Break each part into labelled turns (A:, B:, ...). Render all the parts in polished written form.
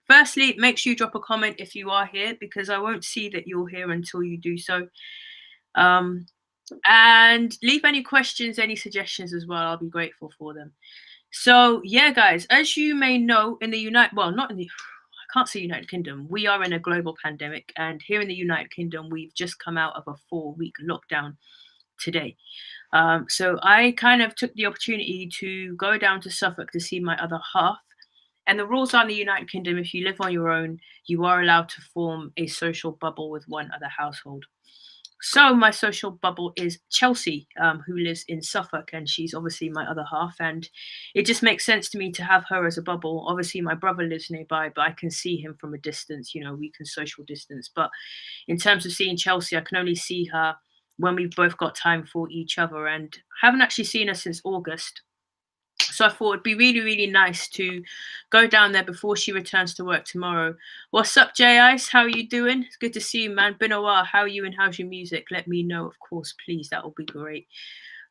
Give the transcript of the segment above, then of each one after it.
A: Firstly, make sure you drop a comment if you are here, because I won't see that you're here until you do so. And leave any questions, any suggestions as well. I'll be grateful for them. So yeah, guys, as you may know, in the not in the, I can't say United Kingdom. We are in a global pandemic, and here in the United Kingdom, we've just come out of a 4-week lockdown today. So I kind of took the opportunity to go down to Suffolk to see my other half. And the rules are in the United Kingdom: if you live on your own, you are allowed to form a social bubble with one other household. So my social bubble is Chelsea, who lives in Suffolk, and she's obviously my other half. And it just makes sense to me to have her as a bubble. Obviously, my brother lives nearby, but I can see him from a distance. You know, we can social distance. But in terms of seeing Chelsea, I can only see her when we've both got time for each other. And I haven't actually seen her since August. So I thought it'd be really, really nice to go down there before she returns to work tomorrow. What's up, Jay Ice? How are you doing? It's good to see you, man. Been a while. How are you and how's your music? Let me know, of course, please. That will be great.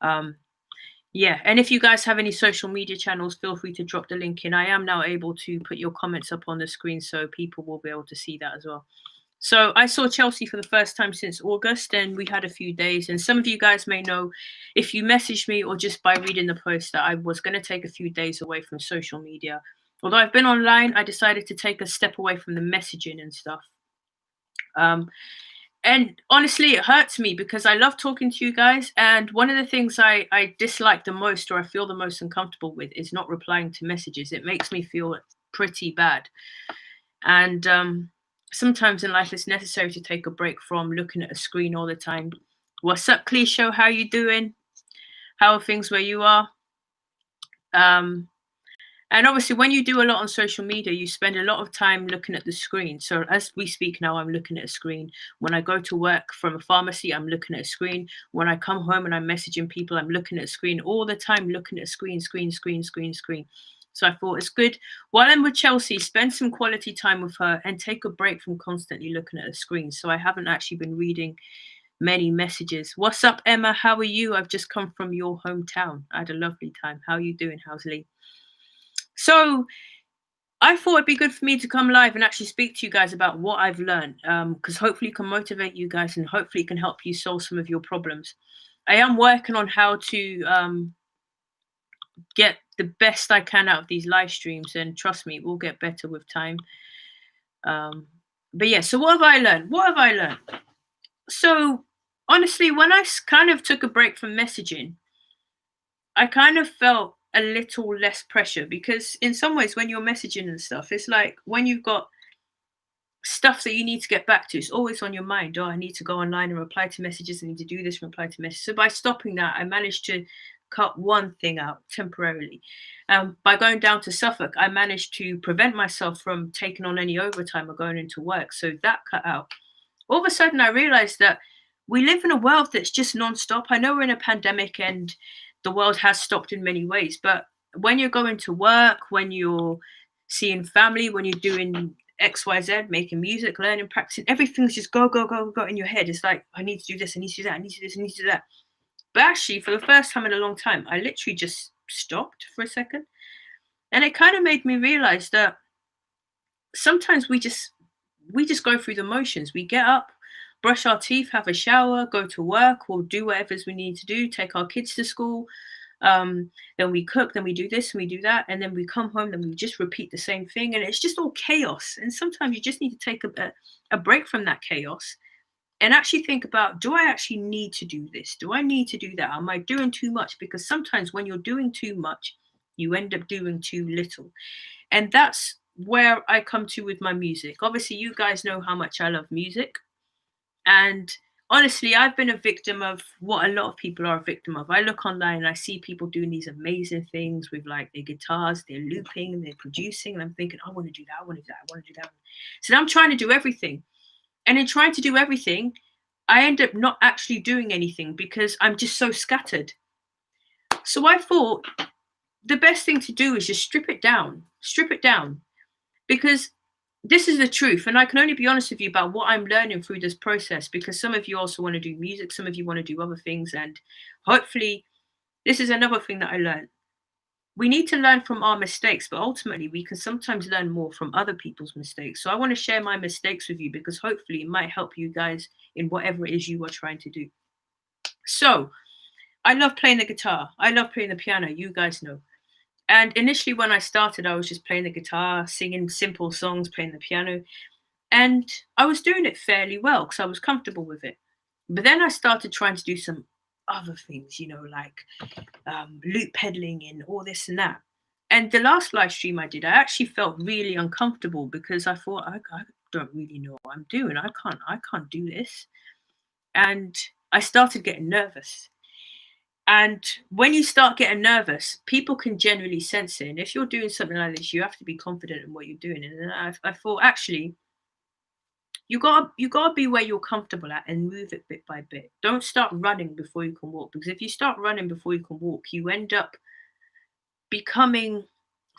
A: Yeah, and if you guys have any social media channels, feel free to drop the link in. I am now able to put your comments up on the screen, so people will be able to see that as well. So I saw Chelsea for the first time since August, and we had a few days. And some of you guys may know, if you messaged me or just by reading the post, that I was going to take a few days away from social media. Although I've been online, I decided to take a step away from the messaging and stuff. And honestly, it hurts me because I love talking to you guys. And one of the things I dislike the most, or I feel the most uncomfortable with, is not replying to messages. It makes me feel pretty bad. And sometimes in life it's necessary to take a break from looking at a screen all the time. What's up, Cliche? How you doing? How are things where you are? And obviously when you do a lot on social media, you spend a lot of time looking at the screen. So as we speak now, I'm looking at a screen. When I go to work from a pharmacy, I'm looking at a screen. When I come home and I'm messaging people, I'm looking at a screen all the time, looking at a screen. So I thought it's good, while I'm with Chelsea, spend some quality time with her and take a break from constantly looking at a screen. So I haven't actually been reading many messages. What's up, Emma? How are you? I've just come from your hometown. I had a lovely time. How are you doing? How's Lee? So I thought it'd be good for me to come live and actually speak to you guys about what I've learned, because hopefully it can motivate you guys and hopefully it can help you solve some of your problems. I am working on how to get the best I can out of these live streams, and trust me, we'll get better with time. But yeah, so what have I learned? So honestly, when I kind of took a break from messaging, I kind of felt a little less pressure, because in some ways when you're messaging and stuff, it's like when you've got stuff that you need to get back to, it's always on your mind. Oh, I need to go online and reply to messages. I need to do this and reply to messages. So by stopping that, I managed to cut one thing out temporarily. By going down to Suffolk, I managed to prevent myself from taking on any overtime or going into work. So that cut out. All of a sudden, I realized that we live in a world that's just nonstop. I know we're in a pandemic and the world has stopped in many ways, but when you're going to work, when you're seeing family, when you're doing XYZ, making music, learning, practicing, everything's just go in your head. It's like, I need to do this, I need to do that, I need to do this, I need to do that. But actually, for the first time in a long time, I literally just stopped for a second. And it kind of made me realize that sometimes we just go through the motions. We get up, brush our teeth, have a shower, go to work, we'll do whatever we need to do, take our kids to school. Then we cook, then we do this and we do that, and then we come home, then we just repeat the same thing, and it's just all chaos. And sometimes you just need to take a break from that chaos and actually think about, do I actually need to do this? Do I need to do that? Am I doing too much? Because sometimes when you're doing too much, you end up doing too little. And that's where I come to with my music. Obviously, you guys know how much I love music. And honestly, I've been a victim of what a lot of people are a victim of. I look online and I see people doing these amazing things with like their guitars, they're looping, they're producing, and I'm thinking, I want to do that, I want to do that, I want to do that. So now I'm trying to do everything. And in trying to do everything, I end up not actually doing anything because I'm just so scattered. So I thought the best thing to do is just strip it down, because this is the truth. And I can only be honest with you about what I'm learning through this process, because some of you also want to do music, some of you want to do other things. And hopefully this is another thing that I learned. we need to learn from our mistakes, but ultimately we can sometimes learn more from other people's mistakes. So I want to share my mistakes with you because hopefully it might help you guys in whatever it is you are trying to do. So I love playing the guitar. I love playing the piano. You guys know. And initially, when I started, I was just playing the guitar, singing simple songs, playing the piano. And I was doing it fairly well because I was comfortable with it. But then I started trying to do some other things, like loop pedaling and all this and that. And the last live stream I did, I actually felt really uncomfortable because I thought I don't really know what I'm doing. I can't do this. And I started getting nervous. And when you start getting nervous, people can generally sense it. And if you're doing something like this, you have to be confident in what you're doing. And then I thought, actually, you gotta be where you're comfortable at and move it bit by bit. Don't start running before you can walk. Because if you start running before you can walk, you end up becoming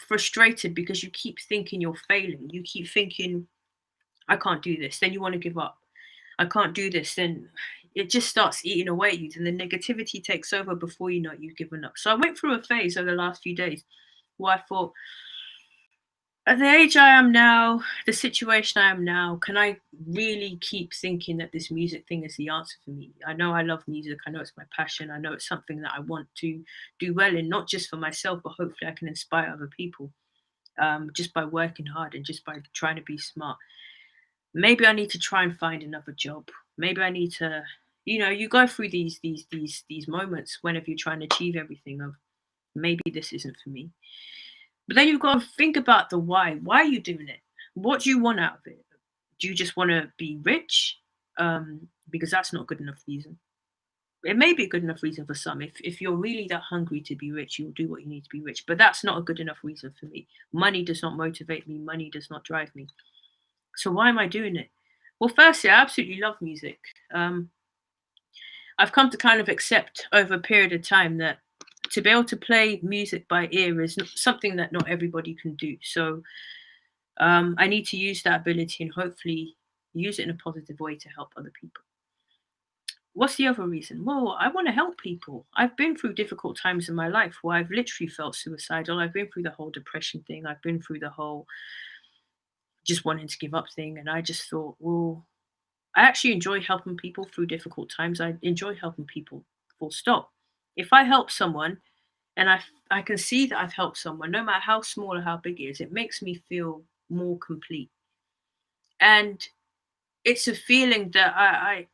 A: frustrated because you keep thinking you're failing. You keep thinking, I can't do this. Then you want to give up. I can't do this. Then it just starts eating away at you. And the negativity takes over before you know it, you've given up. So I went through a phase over the last few days where I thought, at the age I am now, the situation I am now, can I really keep thinking that this music thing is the answer for me? I know I love music. I know it's my passion. I know it's something that I want to do well in, not just for myself, but hopefully I can inspire other people just by working hard and just by trying to be smart. Maybe I need to try and find another job. Maybe I need to, you go through these moments whenever you're trying to achieve everything of maybe this isn't for me. But then you've got to think about the why. Why are you doing it? What do you want out of it? Do you just want to be rich? Because that's not a good enough reason. It may be a good enough reason for some. If you're really that hungry to be rich, you'll do what you need to be rich. But that's not a good enough reason for me. Money does not motivate me. Money does not drive me. So why am I doing it? Well, firstly, I absolutely love music. I've come to kind of accept over a period of time that to be able to play music by ear is something that not everybody can do. So I need to use that ability and hopefully use it in a positive way to help other people. What's the other reason? Well, I want to help people. I've been through difficult times in my life where I've literally felt suicidal. I've been through the whole depression thing. I've been through the whole just wanting to give up thing. And I just thought, well, I actually enjoy helping people through difficult times. I enjoy helping people full stop. If I help someone and I can see that I've helped someone, no matter how small or how big it is, it makes me feel more complete. And it's a feeling that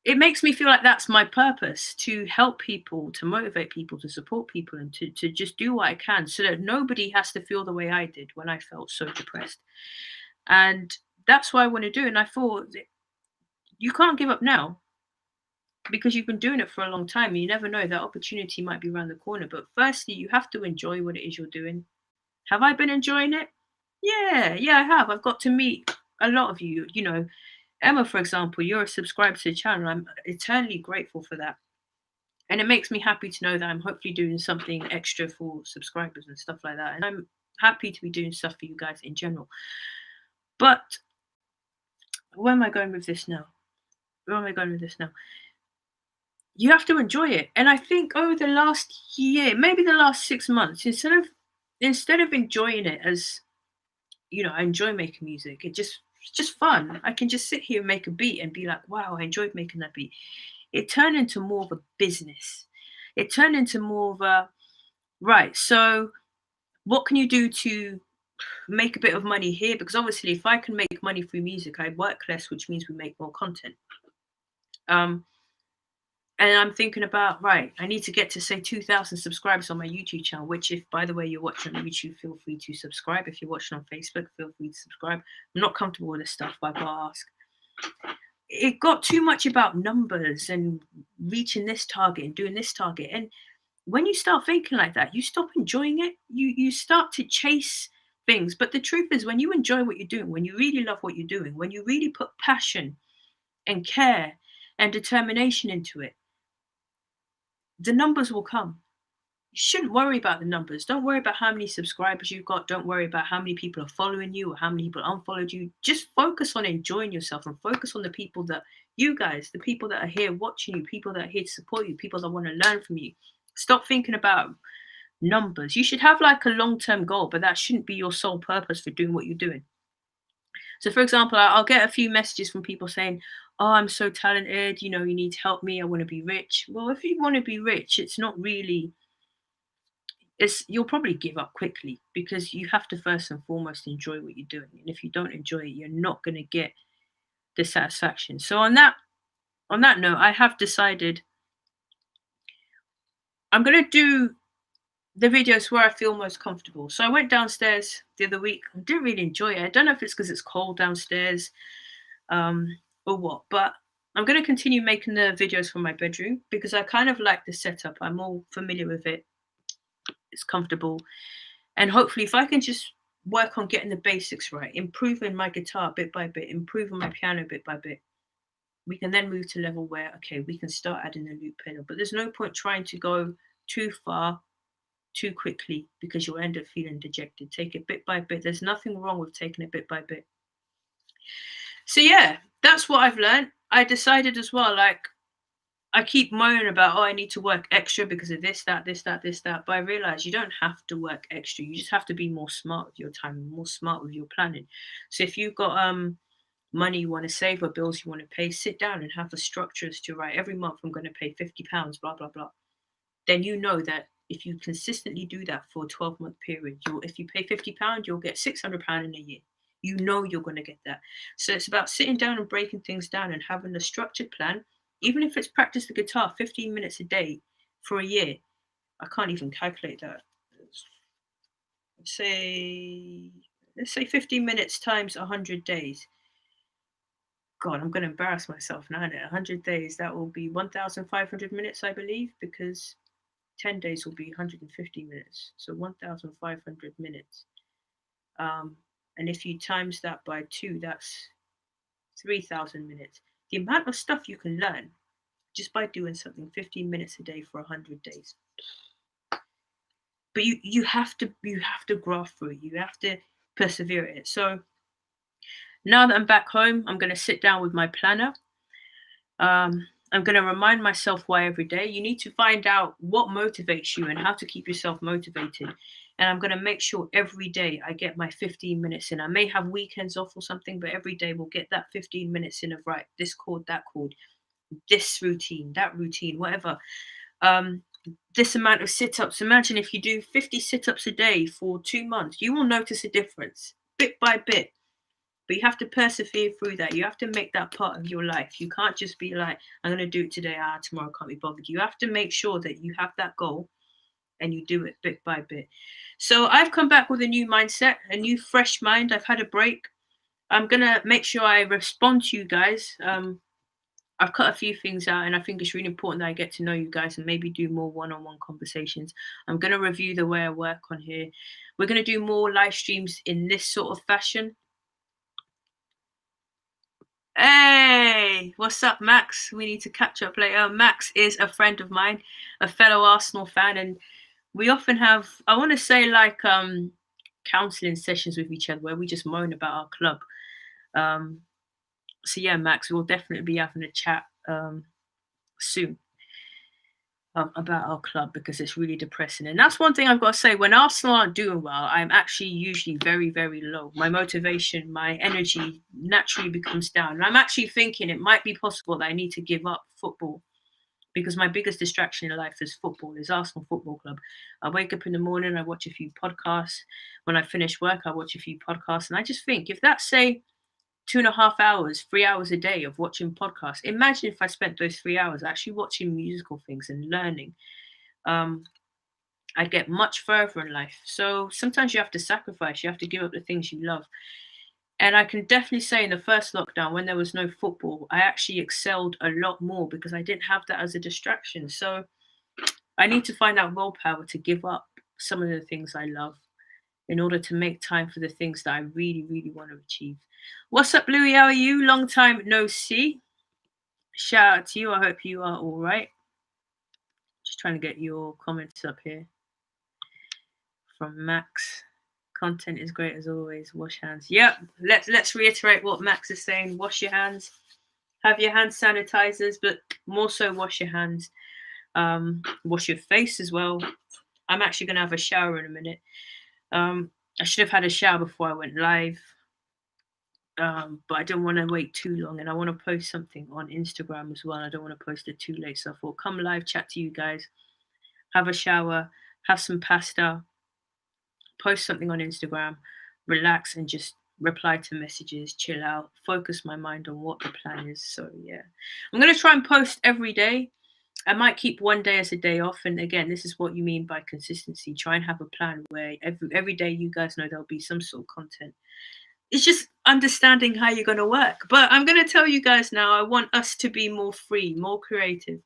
A: it makes me feel like that's my purpose, to help people, to motivate people, to support people, and to just do what I can so that nobody has to feel the way I did when I felt so depressed. And that's what I want to do. And I thought, you can't give up now because you've been doing it for a long time. You never know, that opportunity might be around the corner. But firstly, you have to enjoy what it is you're doing. Have I been enjoying it? Yeah, I have. I've got to meet a lot of you. Emma, for example, you're a subscriber to the channel. I'm eternally grateful for that. And it makes me happy to know that I'm hopefully doing something extra for subscribers and stuff like that. And I'm happy to be doing stuff for you guys in general. But where am I going with this now? You have to enjoy it. And I think over the last year, maybe the last 6 months, instead of enjoying it as, I enjoy making music, it's just fun. I can just sit here and make a beat and be like, wow, I enjoyed making that beat. It turned into more of a business. It turned into more of a, right, so what can you do to make a bit of money here? Because obviously if I can make money through music, I work less, which means we make more content. And I'm thinking about, right, I need to get to say 2,000 subscribers on my YouTube channel, which if, by the way, you're watching on YouTube, feel free to subscribe. If you're watching on Facebook, feel free to subscribe. I'm not comfortable with this stuff, but I've got to ask. It got too much about numbers and reaching this target and doing this target. And when you start thinking like that, you stop enjoying it. You start to chase things. But the truth is, when you enjoy what you're doing, when you really love what you're doing, when you really put passion and care and determination into it, the numbers will come. You shouldn't worry about the numbers. Don't worry about how many subscribers you've got. Don't worry about how many people are following you or how many people unfollowed you. Just focus on enjoying yourself and focus on the people that you guys, the people that are here watching you, people that are here to support you, people that want to learn from you. Stop thinking about numbers. You should have like a long-term goal, but that shouldn't be your sole purpose for doing what you're doing. So, for example, I'll get a few messages from people saying, "Oh, I'm so talented. You need to help me. I want to be rich." Well, if you want to be rich, it's not really. You'll probably give up quickly because you have to first and foremost enjoy what you're doing. And if you don't enjoy it, you're not going to get the satisfaction. So on that note, I have decided I'm going to do the videos where I feel most comfortable. So I went downstairs the other week. I didn't really enjoy it. I don't know if it's because it's cold downstairs, um, or what, but I'm going to continue making the videos from my bedroom because I kind of like the setup. I'm all familiar with it. It's comfortable. And hopefully, if I can just work on getting the basics right, improving my guitar bit by bit, improving my piano bit by bit, we can then move to level where, okay, we can start adding the loop pedal. But there's no point trying to go too far too quickly because you'll end up feeling dejected. Take it bit by bit. There's nothing wrong with taking it bit by bit. So yeah, that's what I've learned. I decided as well, like I keep moaning about, oh, I need to work extra because of this, that, this, that, this, that. But I realize you don't have to work extra. You just have to be more smart with your time, more smart with your planning. So if you've got money you want to save or bills you want to pay, sit down and have the structure as to, right, every month I'm going to pay £50, blah, blah, blah. Then you know that if you consistently do that for a 12-month period, if you pay £50, you'll get £600 in a year. You know you're going to get that. So it's about sitting down and breaking things down and having a structured plan. Even if it's practice the guitar 15 minutes a day for a year, I can't even calculate that. Let's say 15 minutes times 100 days. God, I'm going to embarrass myself now. 100 days, that will be 1,500 minutes, I believe, because 10 days will be 150 minutes. So 1,500 minutes. And if you times that by 2, that's 3,000 minutes. The amount of stuff you can learn just by doing something 15 minutes a day for 100 days. But you have to graft through it. You have to persevere at it. So now that I'm back home, I'm going to sit down with my planner. I'm going to remind myself why every day. You need to find out what motivates you and how to keep yourself motivated. And I'm going to make sure every day I get my 15 minutes in. I may have weekends off or something, but every day we'll get that 15 minutes in of, right, this chord, that chord, this routine, that routine, whatever. This amount of sit-ups. Imagine if you do 50 sit-ups a day for 2 months, you will notice a difference bit by bit. But you have to persevere through that. You have to make that part of your life. You can't just be like, I'm going to do it today. Tomorrow I can't be bothered. You have to make sure that you have that goal and you do it bit by bit. So I've come back with a new mindset, a new fresh mind. I've had a break. I'm going to make sure I respond to you guys. I've cut a few things out, and I think it's really important that I get to know you guys and maybe do more one-on-one conversations. I'm going to review the way I work on here. We're going to do more live streams in this sort of fashion. Hey, what's up, Max? We need to catch up later. Max is a friend of mine, a fellow Arsenal fan, and we often have, I want to say, like counselling sessions with each other where we just moan about our club. So yeah, Max, we'll definitely be having a chat soon about our club because it's really depressing. And that's one thing I've got to say. When Arsenal aren't doing well, I'm actually usually very, very low. My motivation, my energy naturally becomes down. And I'm actually thinking it might be possible that I need to give up football because my biggest distraction in life is football, is Arsenal Football Club. I wake up in the morning, I watch a few podcasts. When I finish work, I watch a few podcasts. And I just think if that's, say, 2.5 hours, 3 hours a day of watching podcasts. Imagine if I spent those 3 hours actually watching musical things and learning. I'd get much further in life. So sometimes you have to sacrifice. You have to give up the things you love. And I can definitely say in the first lockdown, when there was no football, I actually excelled a lot more because I didn't have that as a distraction. So I need to find out willpower to give up some of the things I love in order to make time for the things that I really, really want to achieve. What's up, Louis? How are you? Long time no see. Shout out to you. I hope you are all right. Just trying to get your comments up here. From Max. Content is great as always. Wash hands. Yep. Let's reiterate what Max is saying. Wash your hands. Have your hand sanitizers, but more so wash your hands. Wash your face as well. I'm actually gonna have a shower in a minute. I should have had a shower before I went live, but I didn't want to wait too long, and I want to post something on Instagram as well. I don't want to post it too late, so I thought come live, chat to you guys, have a shower, have some pasta, post something on Instagram, relax, and just reply to messages, chill out, focus my mind on what the plan is. So yeah, I'm gonna try and post every day. I might keep one day as a day off, and again, this is what you mean by consistency. Try and have a plan where every day you guys know there'll be some sort of content. It's just understanding how you're gonna work. But I'm gonna tell you guys now, I want us to be more free, more creative.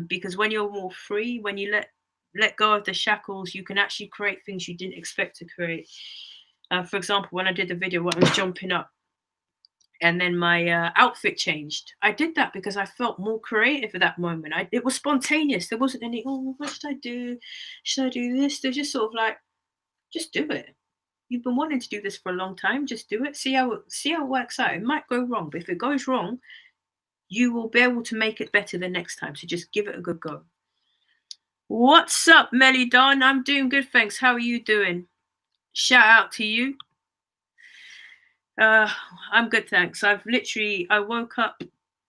A: Because when you're more free, when you let go of the shackles, you can actually create things you didn't expect to create. For example, when I did the video where I was jumping up and then my outfit changed, I did that because I felt more creative at that moment. It was spontaneous. There wasn't any, oh, what should I do? Should I do this? They're just sort of like, just do it. You've been wanting to do this for a long time. Just do it. See how it works out. It might go wrong, but if it goes wrong, you will be able to make it better the next time. So just give it a good go. What's up, Melly Don? I'm doing good, thanks. How are you doing? Shout out to you. Uh, I'm good, thanks. I woke up.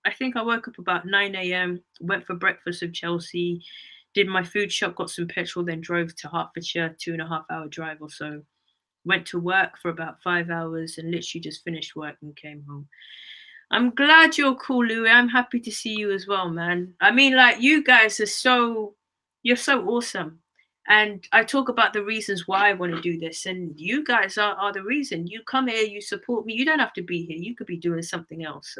A: I think I woke up about 9 a.m. Went for breakfast with Chelsea. Did my food shop, got some petrol, then drove to Hertfordshire, 2.5 hour drive or so. Went to work for about 5 hours and literally just finished work and came home. I'm glad you're cool, Louis. I'm happy to see you as well, man. I mean, like, you guys are you're so awesome. And I talk about the reasons why I want to do this. And you guys are the reason. You come here, you support me. You don't have to be here. You could be doing something else.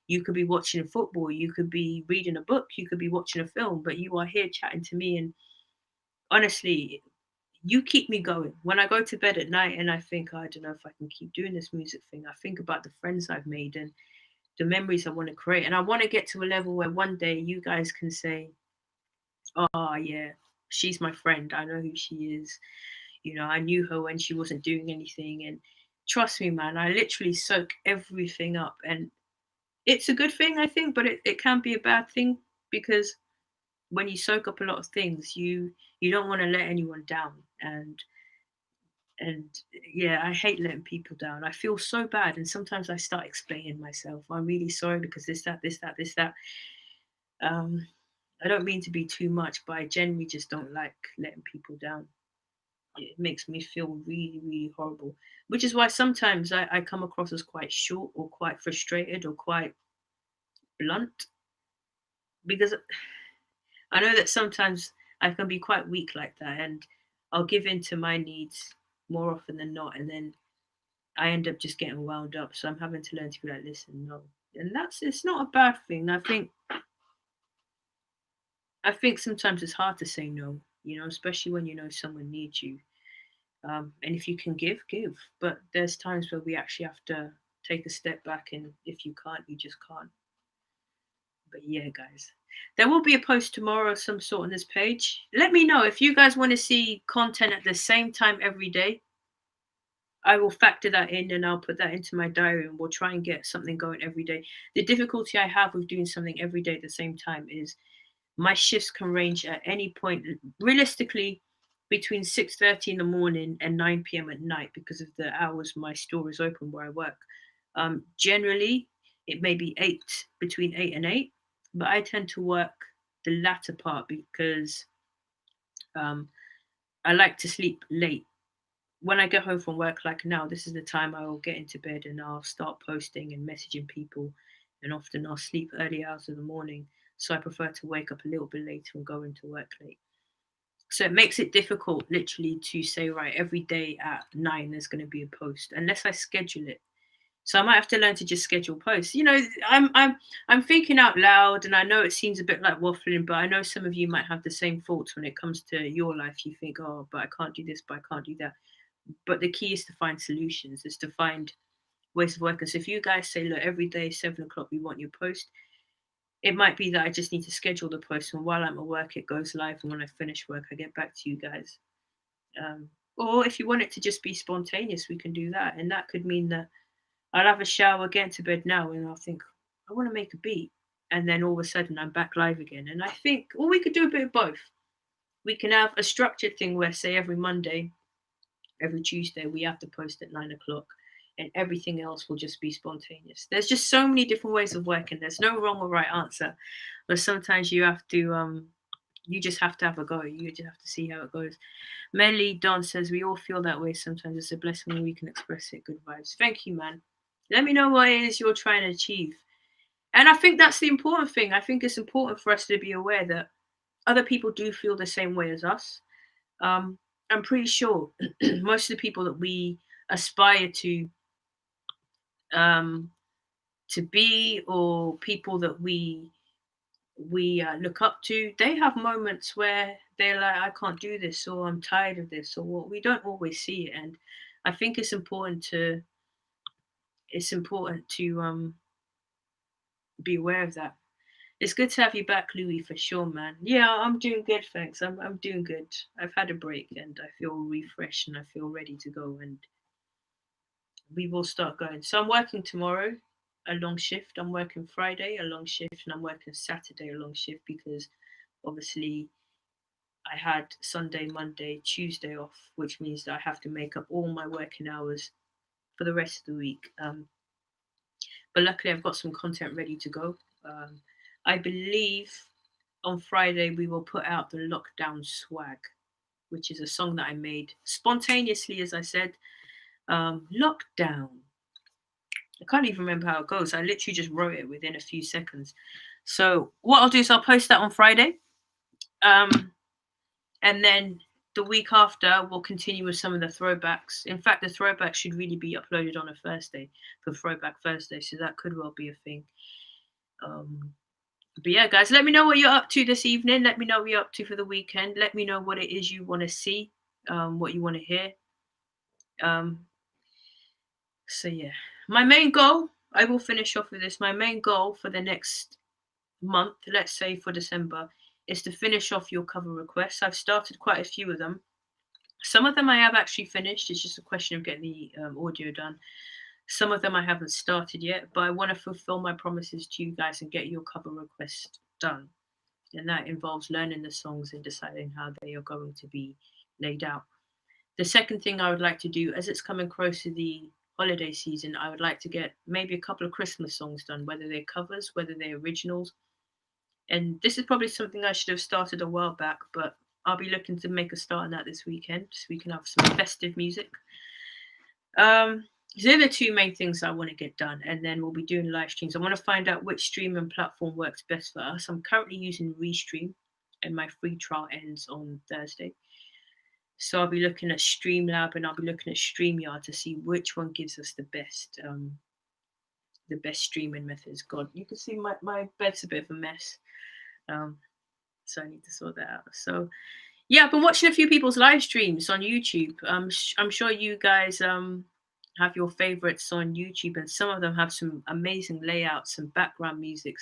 A: You could be watching football. You could be reading a book. You could be watching a film. But you are here chatting to me. And honestly, you keep me going. When I go to bed at night and I think, I don't know if I can keep doing this music thing, I think about the friends I've made and the memories I want to create. And I want to get to a level where one day you guys can say, oh, yeah, she's my friend. I know who she is. You know, I knew her when she wasn't doing anything. And trust me, man, I literally soak everything up. And it's a good thing, I think, but it can be a bad thing because when you soak up a lot of things, you don't want to let anyone down. And yeah, I hate letting people down. I feel so bad, and sometimes I start explaining myself. I'm really sorry because this, that. Um, I don't mean to be too much, but I generally just don't like letting people down. It makes me feel really, really horrible. Which is why sometimes I come across as quite short or quite frustrated or quite blunt because I know that sometimes I can be quite weak like that, and I'll give in to my needs more often than not, and then I end up just getting wound up. So I'm having to learn to be like, listen, no, and it's not a bad thing. I think sometimes it's hard to say no, especially when you know someone needs you. And if you can give. But there's times where we actually have to take a step back, and if you can't, you just can't. But yeah, guys, there will be a post tomorrow of some sort on this page. Let me know if you guys want to see content at the same time every day. I will factor that in and I'll put that into my diary and we'll try and get something going every day. The difficulty I have with doing something every day at the same time is my shifts can range at any point, realistically, between 6:30 in the morning and 9 p.m. at night because of the hours my store is open where I work. Generally, it may be between 8 and 8, but I tend to work the latter part because um, I like to sleep late. When I get home from work, like now, this is the time I will get into bed and I'll start posting and messaging people. And often I'll sleep early hours of the morning. So I prefer to wake up a little bit later and go into work late. So it makes it difficult, literally, to say, right, every day at 9 there's going to be a post unless I schedule it. So I might have to learn to just schedule posts. I'm thinking out loud, and I know it seems a bit like waffling, but I know some of you might have the same thoughts when it comes to your life. You think, oh, but I can't do this, but I can't do that. But the key is to find solutions, is to find ways of working. So if you guys say, look, every day 7 o'clock we want your post, it might be that I just need to schedule the post, and while I'm at work it goes live, and when I finish work I get back to you guys. Or if you want it to just be spontaneous, we can do that, and that could mean that I'll have a shower, get into bed now, and I'll think I want to make a beat. and then all of a sudden I'm back live again. And I think, well, we could do a bit of both. We can have a structured thing where, say, every Monday, every Tuesday, we have to post at 9 o'clock, and everything else will just be spontaneous. There's just so many different ways of working. There's no wrong or right answer, but sometimes you just have to have a go. You just have to see how it goes. Melly Don says we all feel that way sometimes. It's a blessing when we can express it. Good vibes. Thank you, man. Let me know what it is you're trying to achieve. And I think that's the important thing. I think it's important for us to be aware that other people do feel the same way as us. Um, I'm pretty sure most of the people that we aspire um, to be, or people that we look up to, they have moments where they're like, I can't do this, or I'm tired of this, or what. We don't always see it, and I think it's important to be aware of that. It's good to have you back, Louis, for sure, man. Yeah, I'm doing good, thanks. I'm doing good. I've had a break and I feel refreshed and I feel ready to go, and we will start going. So I'm working tomorrow a long shift. I'm working Friday a long shift, and I'm working Saturday a long shift because obviously I had Sunday, Monday, Tuesday off, which means that I have to make up all my working hours for the rest of the week. But luckily, I've got some content ready to go. I believe on Friday we will put out the Lockdown Swag, which is a song that I made spontaneously, as I said. Lockdown. I can't even remember how it goes. I literally just wrote it within a few seconds. So what I'll do is I'll post that on Friday. And then the week after, we'll continue with some of the throwbacks. In fact, the throwbacks should really be uploaded on a Thursday for Throwback Thursday. So that could well be a thing. But yeah, guys, let me know what you're up to this evening. Let me know what you're up to for the weekend. Let me know what it is you want to see, what you want to hear. So yeah, my main goal, I will finish off with this. My main goal for the next month, let's say for December, is to finish off your cover requests. I've started quite a few of them. Some of them I have actually finished. It's just a question of getting the audio done. Some of them I haven't started yet, but I want to fulfill my promises to you guys and get your cover request done. And that involves learning the songs and deciding how they are going to be laid out. The second thing I would like to do, as it's coming close to the holiday season, I would like to get maybe a couple of Christmas songs done, whether they're covers, whether they're originals. And this is probably something I should have started a while back, but I'll be looking to make a start on that this weekend so we can have some festive music. They're the two main things I want to get done, and then we'll be doing live streams. I want to find out which streaming platform works best for us. I'm currently using Restream, and my free trial ends on Thursday. So I'll be looking at Streamlab and I'll be looking at StreamYard to see which one gives us the best streaming methods. God, you can see my bed's a bit of a mess. So I need to sort that out. So yeah, I've been watching a few people's live streams on YouTube. I'm sure you guys have your favorites on YouTube, and some of them have some amazing layouts and background music.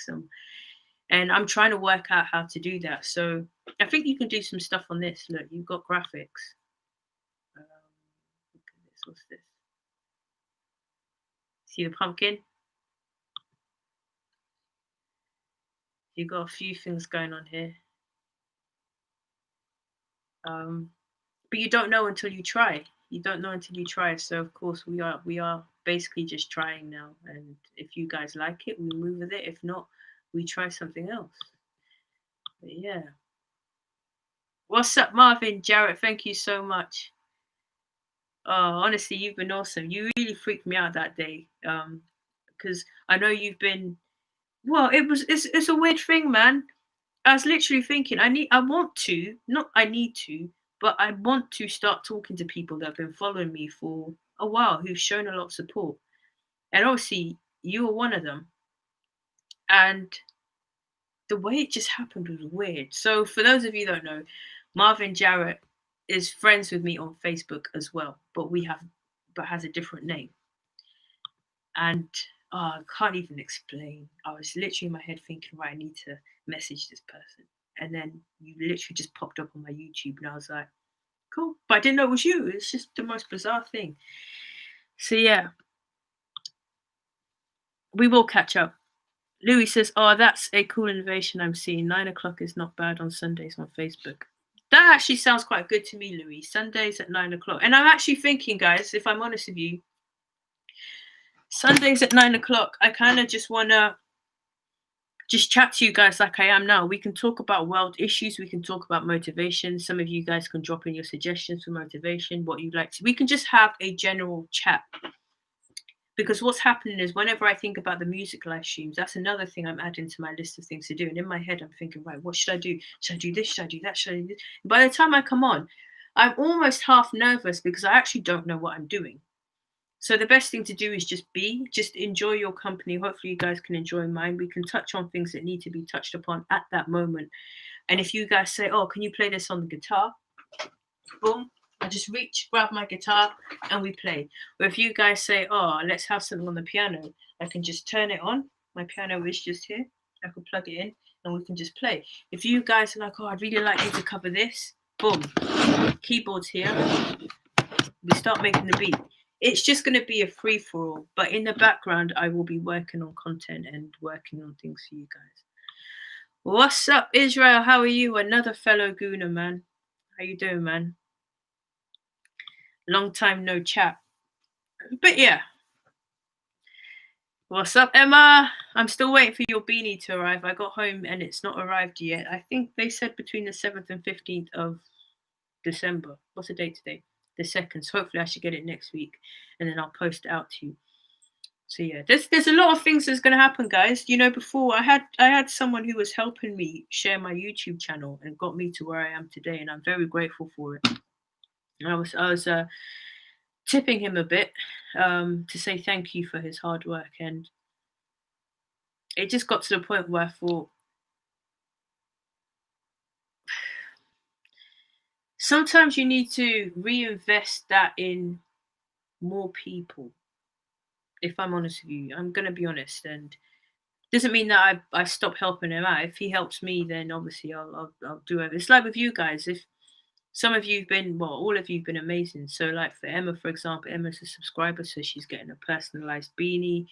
A: And I'm trying to work out how to do that. So I think you can do some stuff on this. Look, you've got graphics. Look at this. What's this? See the pumpkin? You've got a few things going on here. But you don't know until you try. You don't know until you try. So of course we are basically just trying now. And if you guys like it, we move with it. If not, we try something else. But yeah. What's up, Marvin? Jarrett, thank you so much. Oh, honestly, you've been awesome. You really freaked me out that day. Because I know you've been, well, it's a weird thing, man. I was literally thinking, I need to, but I want to start talking to people that have been following me for a while, who've shown a lot of support. And obviously, you were one of them. And the way it just happened was weird. So for those of you that don't know, Marvin Jarrett is friends with me on Facebook as well, but has a different name. And I can't even explain. I was literally in my head thinking, right, I need to message this person. And then you literally just popped up on my YouTube, and I was like, cool. But I didn't know it was you. It's just the most bizarre thing. So yeah, we will catch up. Louis says, "Oh, that's a cool innovation I'm seeing. 9 o'clock is not bad on Sundays on Facebook." That actually sounds quite good to me, Louis. Sundays at 9 o'clock. And I'm actually thinking, guys, if I'm honest with you, Sundays at 9 o'clock, I kind of just want to just chat to you guys like I am now. We can talk about world issues. We can talk about motivation. Some of you guys can drop in your suggestions for motivation, what you'd like to. We can just have a general chat. Because what's happening is whenever I think about the music live streams, that's another thing I'm adding to my list of things to do. And in my head, I'm thinking, right, what should I do? Should I do this? Should I do that? Should I do this? By the time I come on, I'm almost half nervous because I actually don't know what I'm doing. So the best thing to do is just enjoy your company. Hopefully you guys can enjoy mine. We can touch on things that need to be touched upon at that moment. And if you guys say, oh, can you play this on the guitar? Boom. I just reach, grab my guitar, and we play. Or if you guys say, oh, let's have something on the piano, I can just turn it on. My piano is just here. I can plug it in and we can just play. If you guys are like, oh, I'd really like you to cover this, boom. Keyboards here. We start making the beat. It's just going to be a free for all, but in the background, I will be working on content and working on things for you guys. What's up, Israel? How are you? Another fellow Gooner, man. How you doing, man? Long time no chat. But yeah. What's up, Emma? I'm still waiting for your beanie to arrive. I got home and it's not arrived yet. I think they said between the 7th and 15th of December. What's the date today? The 2nd. So hopefully I should get it next week and then I'll post it out to you. So yeah, there's a lot of things that's gonna happen, guys. You know, before I had someone who was helping me share my YouTube channel and got me to where I am today, and I'm very grateful for it. And I was tipping him a bit to say thank you for his hard work, and it just got to the point where I thought sometimes you need to reinvest that in more people. If I'm honest with you, I'm gonna be honest, and doesn't mean that I stop helping him out. If he helps me, then obviously I'll do it. It's like with you guys. If some of you've been, well, all of you've been amazing. So like for Emma, for example, Emma's a subscriber, so she's getting a personalized beanie.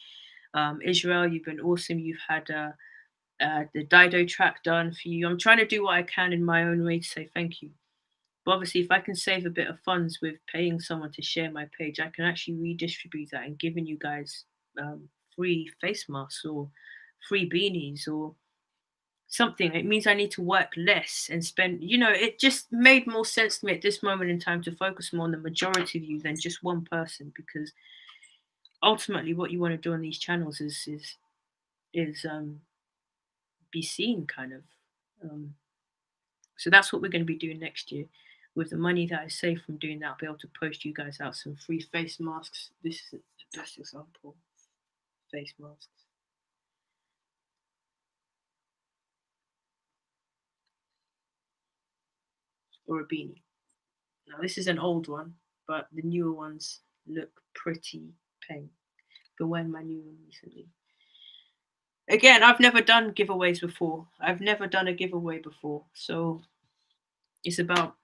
A: Israel, you've been awesome. You've had the Dido track done for you. I'm trying to do what I can in my own way to say thank you. But obviously, if I can save a bit of funds with paying someone to share my page, I can actually redistribute that and giving you guys free face masks or free beanies or something. It means I need to work less and spend, it just made more sense to me at this moment in time to focus more on the majority of you than just one person, because ultimately what you want to do on these channels is be seen kind of. So that's what we're going to be doing next year. With the money that I save from doing that, I'll be able to post you guys out some free face masks. This is the best example. Face masks. Or a beanie. Now this is an old one, but the newer ones look pretty peng. Been wearing my new one recently. Again, I've never done giveaways before. I've never done a giveaway before. So it's about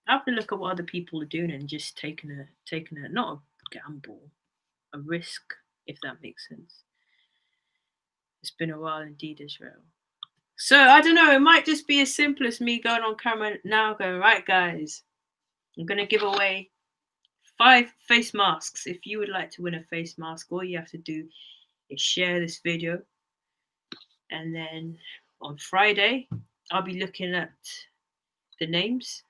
A: having a look at what other people are doing and just taking a not a gamble, a risk, if that makes sense. It's been a while indeed, Israel. So I don't know, it might just be as simple as me going on camera now going, right guys, I'm gonna give away 5 face masks. If you would like to win a face mask, all you have to do is share this video. And then on Friday, I'll be looking at the names,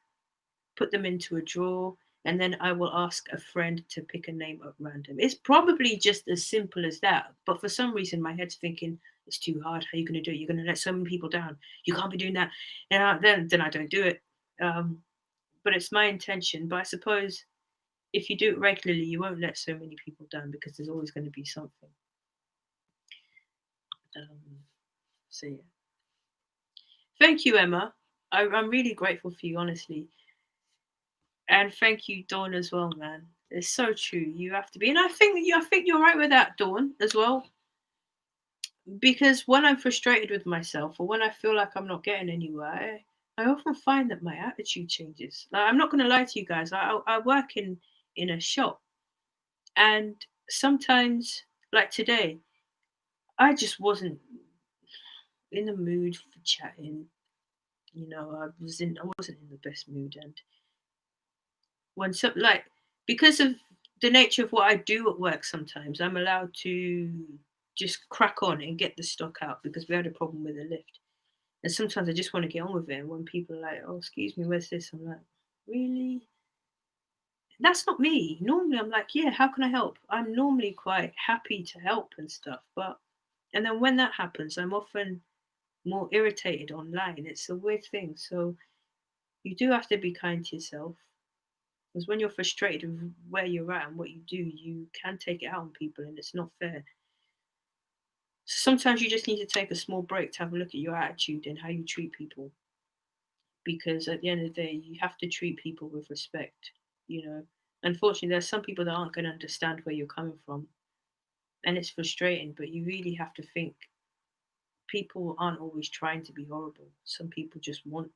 A: put them into a drawer, and then I will ask a friend to pick a name at random. It's probably just as simple as that. But for some reason, my head's thinking, it's too hard. How are you going to do it? You're going to let so many people down. You can't be doing that. And then I don't do it. But it's my intention. But I suppose if you do it regularly, you won't let so many people down because there's always going to be something. So yeah. Thank you, Emma. I'm really grateful for you, honestly. And thank you, Dawn, as well, man. It's so true. You have to be, and I think you're right with that, Dawn, as well. Because when I'm frustrated with myself, or when I feel like I'm not getting anywhere, I often find that my attitude changes. Like, I'm not going to lie to you guys. I work in a shop, and sometimes, like today, I just wasn't. in the mood for chatting. I wasn't in the best mood, and when some like because of the nature of what I do at work, sometimes I'm allowed to just crack on and get the stock out because we had a problem with the lift. And sometimes I just want to get on with it. And when people are like, "Oh, excuse me, where's this?" I'm like, "Really? That's not me." Normally, I'm like, "Yeah, how can I help?" I'm normally quite happy to help and stuff. And then when that happens, I'm often more irritated online. It's a weird thing. So you do have to be kind to yourself. Because when you're frustrated with where you're at and what you do, you can take it out on people and it's not fair. So sometimes you just need to take a small break to have a look at your attitude and how you treat people. Because at the end of the day, you have to treat people with respect. You know, unfortunately, there's some people that aren't going to understand where you're coming from, and it's frustrating. But you really have to think people aren't always trying to be horrible. Some people just want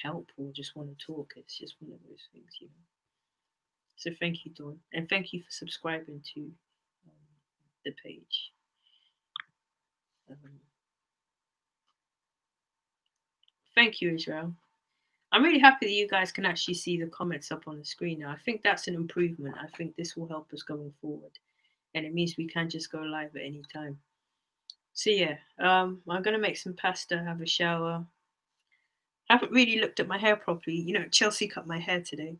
A: help or just want to talk. It's just one of those things. So thank you, Dawn, and thank you for subscribing to the page. Um, Thank you, Israel. I'm really happy that you guys can actually see the comments up on the screen now. I think that's an improvement. I think this will help us going forward, and it means we can just go live at any time. So yeah, I'm gonna make some pasta, have a shower. I haven't really looked at my hair properly. Chelsea cut my hair today.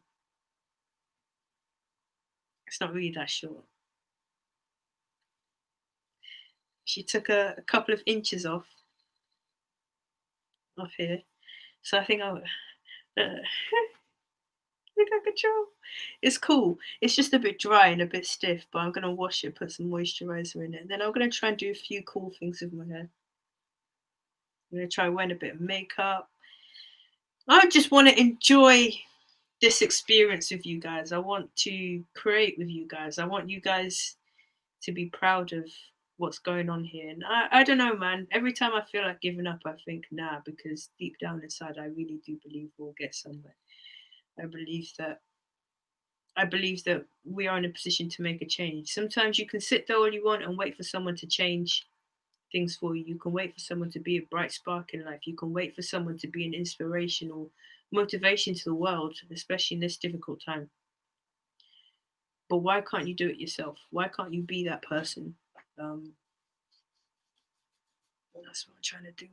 A: It's not really that short. She took a couple of inches off here, so I think look at control. It's cool. It's just a bit dry and a bit stiff, but I'm gonna wash it, put some moisturizer in it, and then I'm gonna try and do a few cool things with my hair. I'm gonna try wearing a bit of makeup. I just want to enjoy this experience with you guys. I want to create with you guys. I want you guys to be proud of what's going on here. And I don't know, man. Every time I feel like giving up, I think, nah, because deep down inside, I really do believe we'll get somewhere. I believe that we are in a position to make a change. Sometimes you can sit there all you want and wait for someone to change things for you. You can wait for someone to be a bright spark in life. You can wait for someone to be an inspiration or motivation to the world, especially in this difficult time. But why can't you do it yourself? Why can't you be that person? Um, that's what I'm trying to do,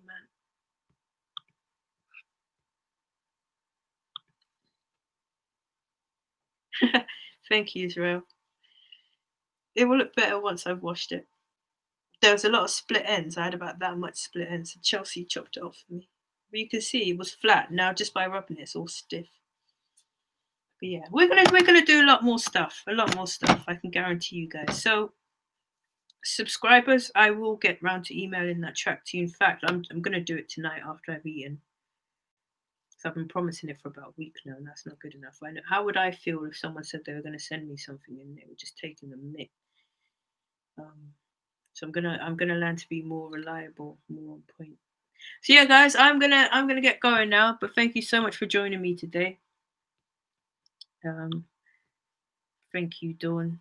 A: man. Thank you, Israel. It will look better once I've washed it. There was a lot of split ends. I had about that much split ends. And Chelsea chopped it off for me. But you can see it was flat. Now just by rubbing it, it's all stiff. But yeah, we're gonna do a lot more stuff. A lot more stuff. I can guarantee you guys. So subscribers, I will get round to emailing that track to you. In fact, I'm gonna do it tonight after I've eaten. So I've been promising it for about a week now, and that's not good enough. I know. How would I feel if someone said they were going to send me something and they were just taking the mick? So I'm gonna learn to be more reliable, more on point. So yeah, guys, I'm gonna get going now. But thank you so much for joining me today. Um, Thank you, Dawn.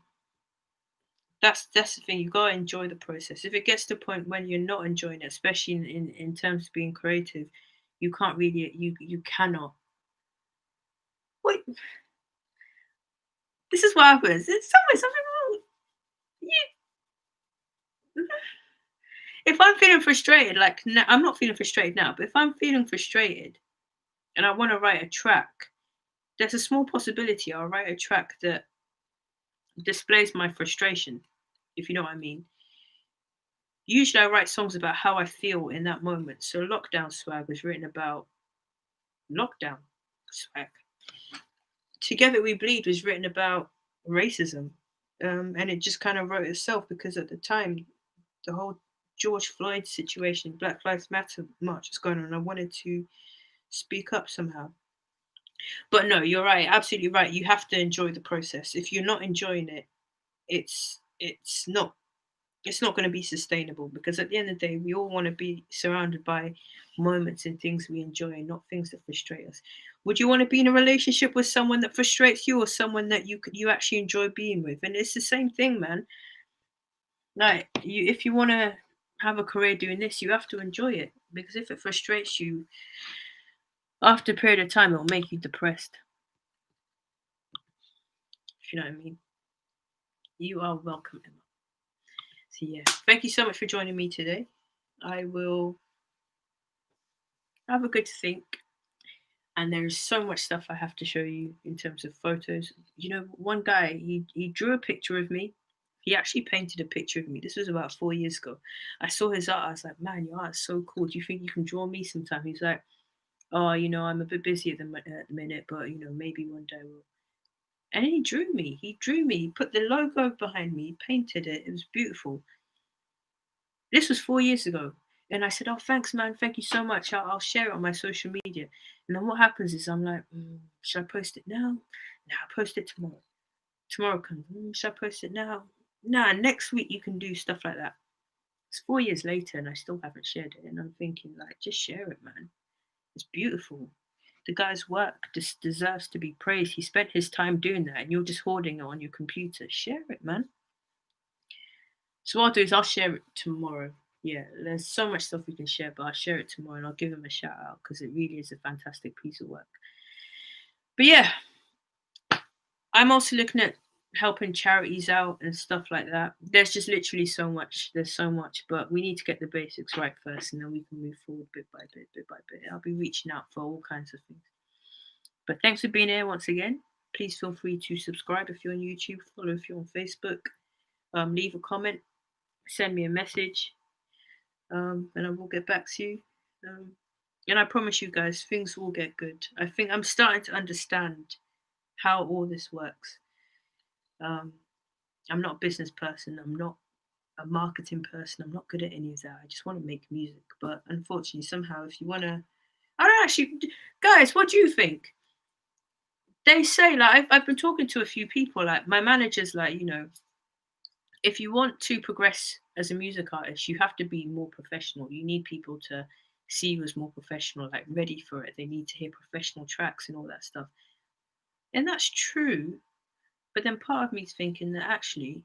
A: That's the thing. You gotta enjoy the process. If it gets to the point when you're not enjoying it, especially in terms of being creative, you can't really you cannot. Wait, this is what happens. It's somewhere something wrong. You, if I'm feeling frustrated, like I'm not feeling frustrated now, but if I'm feeling frustrated and I want to write a track, there's a small possibility I'll write a track that displays my frustration, if you know what I mean. Usually I write songs about how I feel in that moment. So Lockdown Swag was written about lockdown swag. Together We Bleed was written about racism. And it just kind of wrote itself because at the time, the whole George Floyd situation, Black Lives Matter march was going on. I wanted to speak up somehow. But no, you're right, absolutely right. You have to enjoy the process. If you're not enjoying it, it's not going to be sustainable because at the end of the day, we all want to be surrounded by moments and things we enjoy, not things that frustrate us. Would you want to be in a relationship with someone that frustrates you or someone that you actually enjoy being with? And it's the same thing, man. Like if you want to have a career doing this, you have to enjoy it. Because if it frustrates you, after a period of time, it'll make you depressed. If you know what I mean. You are welcome, Emma. So yeah, thank you so much for joining me today. I will have a good think. And there is so much stuff I have to show you in terms of photos. You know, one guy, he drew a picture of me. He actually painted a picture of me. This was about 4 years ago. I saw his art. I was like, man, your art is so cool. Do you think you can draw me sometime? He's like, oh, I'm a bit busy at the minute, but maybe one day we'll. And he drew me. He drew me. He put the logo behind me. He painted it. It was beautiful. This was 4 years ago. And I said, oh, thanks, man. Thank you so much. I'll share it on my social media. And then what happens is I'm like, should I post it now? No, I'll post it tomorrow. Tomorrow comes, should I post it now? Nah, next week you can do stuff like that. It's 4 years later and I still haven't shared it. And I'm thinking, like, just share it, man. It's beautiful. The guy's work just deserves to be praised. He spent his time doing that and you're just hoarding it on your computer. Share it, man. So what I'll do is I'll share it tomorrow. Yeah, there's so much stuff we can share, but I'll share it tomorrow and I'll give him a shout out because it really is a fantastic piece of work. But yeah, I'm also looking at helping charities out and stuff like that. There's just literally so much. There's so much, but we need to get the basics right first and then we can move forward bit by bit by bit. I'll be reaching out for all kinds of things. But thanks for being here once again. Please feel free to subscribe if you're on YouTube, follow if you're on Facebook, leave a comment, send me a message, and I will get back to you. And I promise you guys, things will get good. I think I'm starting to understand how all this works. I'm not a business person. I'm not a marketing person. I'm not good at any of that. I just want to make music. But unfortunately, somehow, if you want to, I don't actually, guys, what do you think? They say, like, I've been talking to a few people, like, my manager's like, if you want to progress as a music artist, you have to be more professional. You need people to see you as more professional, like ready for it. They need to hear professional tracks and all that stuff. And that's true. But then part of me is thinking that actually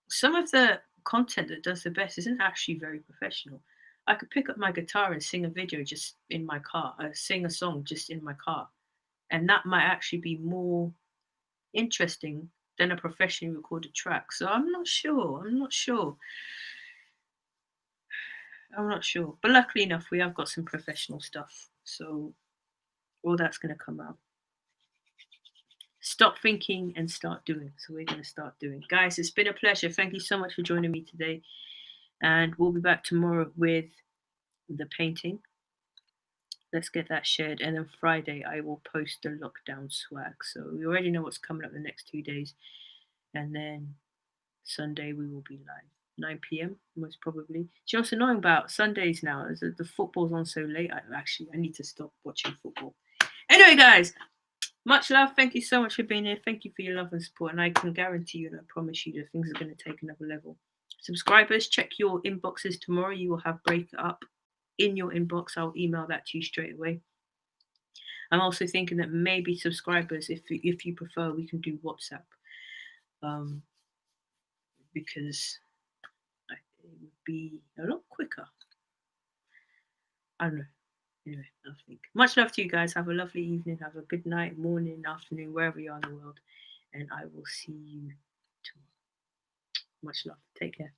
A: some of the content that does the best isn't actually very professional. I could pick up my guitar and sing a video just in my car, sing a song just in my car. And that might actually be more interesting than a professionally recorded track. So I'm not sure. But luckily enough, we have got some professional stuff. So all that's going to come out. Stop thinking and start doing. So we're going to start doing. Guys, it's been a pleasure. Thank you so much for joining me today. And we'll be back tomorrow with the painting. Let's get that shared. And then Friday, I will post the lockdown swag. So we already know what's coming up the next 2 days. And then Sunday, we will be live. 9 p.m. most probably. Do you know what's annoying about Sundays now? Is that the football's on so late. I need to stop watching football. Anyway, guys, much love. Thank you so much for being here. Thank you for your love and support. And I can guarantee you and I promise you that things are going to take another level. Subscribers, check your inboxes tomorrow. You will have Break Up in your inbox. I'll email that to you straight away. I'm also thinking that maybe subscribers, if you prefer, we can do WhatsApp. Because it would be a lot quicker. I don't know. Anyway, I think. Much love to you guys. Have a lovely evening. Have a good night, morning, afternoon, wherever you are in the world. And I will see you tomorrow. Much love. Take care.